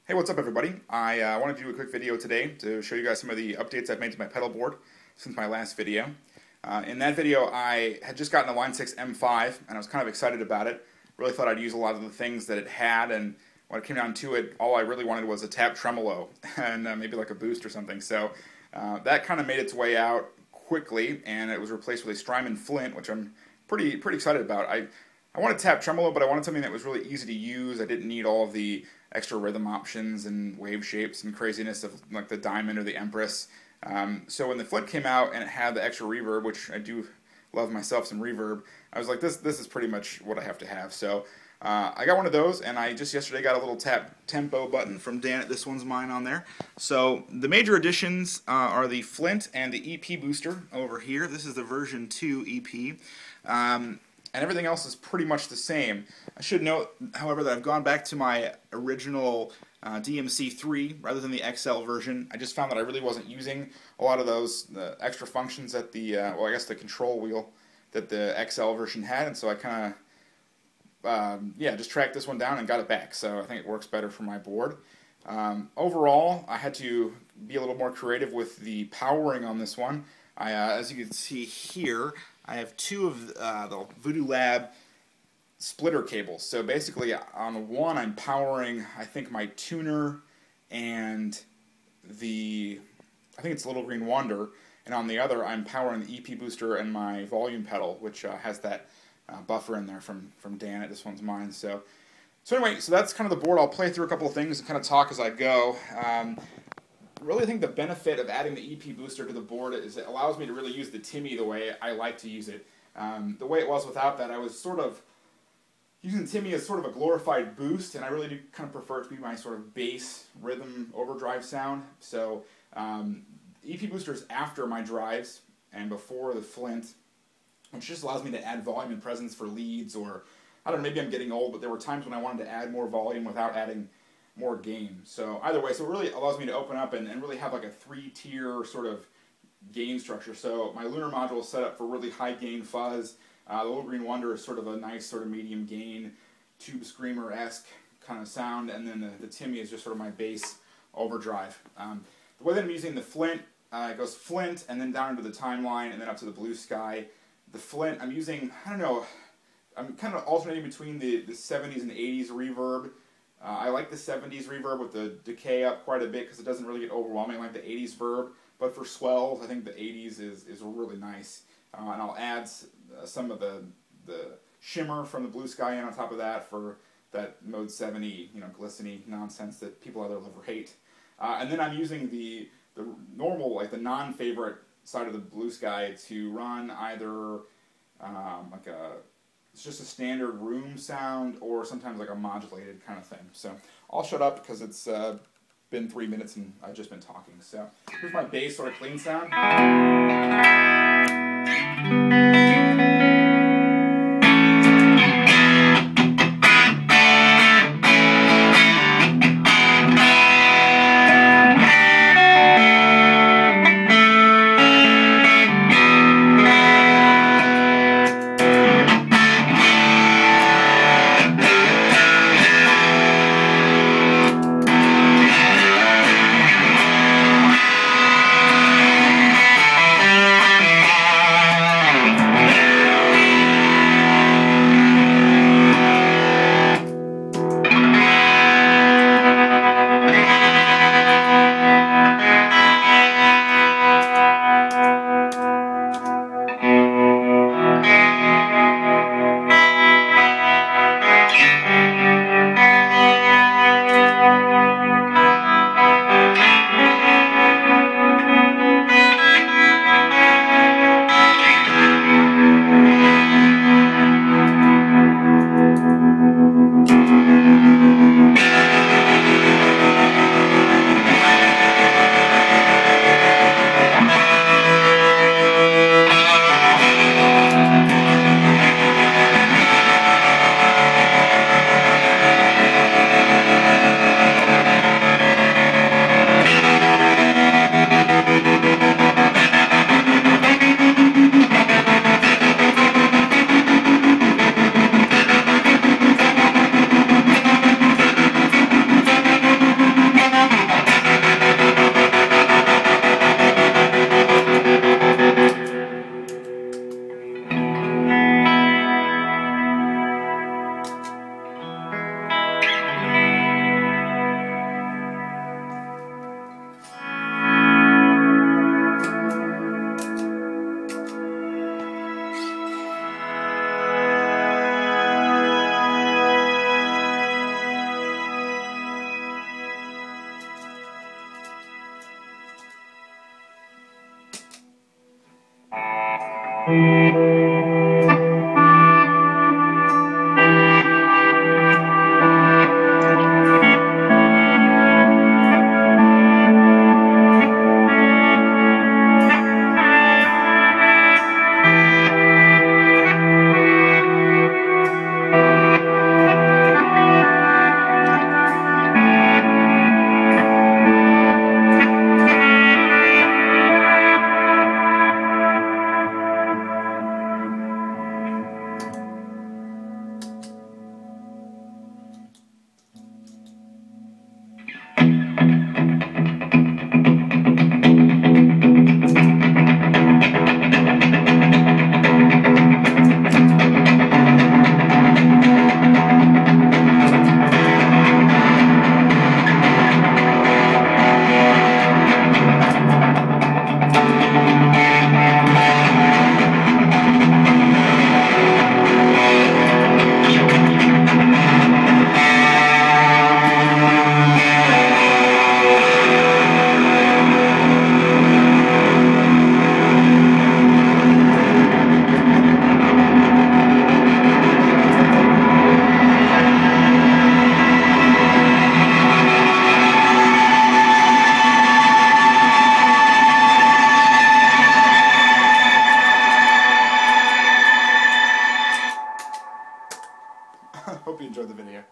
Hey, what's up everybody? I wanted to do a quick video today to show you guys some of the updates I've made to my pedal board since my last video. In that video I had just gotten a Line 6 M5 and I was kind of excited about it. Really thought I'd use a lot of the things that it had, and when it came down to it, all I really wanted was a tap tremolo and maybe like a boost or something. So that kind of made its way out quickly, and it was replaced with a Strymon Flint, which I'm pretty excited about. I wanted tap tremolo, but I wanted something that was really easy to use. I didn't need all of the extra rhythm options and wave shapes and craziness of like the Diamond or the Empress. So when the Flint came out and it had the extra reverb, which I do love myself some reverb, I was like, this is pretty much what I have to have. So I got one of those, and I just yesterday got a little tap tempo button from Dan. This one's mine on there. So the major additions are the Flint and the EP booster over here. This is the version 2 EP. And everything else is pretty much the same. I should note, however, that I've gone back to my original DMC3 rather than the XL version. I just found that I really wasn't using a lot of those extra functions that the, well, I guess the control wheel that the XL version had, and so I kind of, yeah, just tracked this one down and got it back. So I think it works better for my board. Overall, I had to be a little more creative with the powering on this one. As you can see here, I have two of the Voodoo Lab splitter cables. So basically on one I'm powering, I think, my tuner and I think it's Little Green Wonder, and on the other I'm powering the EP booster and my volume pedal, which has that buffer in there from Dan. This one's mine. So anyway, so that's kind of the board. I'll play through a couple of things and kind of talk as I go. Really think the benefit of adding the EP booster to the board is it allows me to really use the Timmy the way I like to use it. The way it was without that, I was sort of using Timmy as sort of a glorified boost, and I really do kind of prefer it to be my sort of bass rhythm overdrive sound. So EP booster is after my drives and before the Flint, which just allows me to add volume and presence for leads, or I don't know, maybe I'm getting old, but there were times when I wanted to add more volume without adding more gain. So either way, so it really allows me to open up and really have like a 3-tier sort of gain structure. So my Lunar module is set up for really high gain fuzz. The Little Green Wonder is sort of a nice sort of medium gain, Tube Screamer-esque kind of sound, and then the Timmy is just sort of my bass overdrive. The way that I'm using the Flint, it goes Flint and then down into the Timeline and then up to the Blue Sky. The Flint, I'm using, I don't know, I'm kind of alternating between the 70s and 80s reverb. I like the 70s reverb with the decay up quite a bit because it doesn't really get overwhelming like the 80s verb, but for swells I think the 80s is really nice. And I'll add some of the shimmer from the Blue Sky in on top of that for that Mode 70, you know, glistening nonsense that people either love or hate. And then I'm using the normal, like the non-favorite side of the Blue Sky to run either it's just a standard room sound, or sometimes like a modulated kind of thing. So I'll shut up because it's been 3 minutes and I've just been talking. So here's my bass sort of clean sound. Hope you enjoyed the video.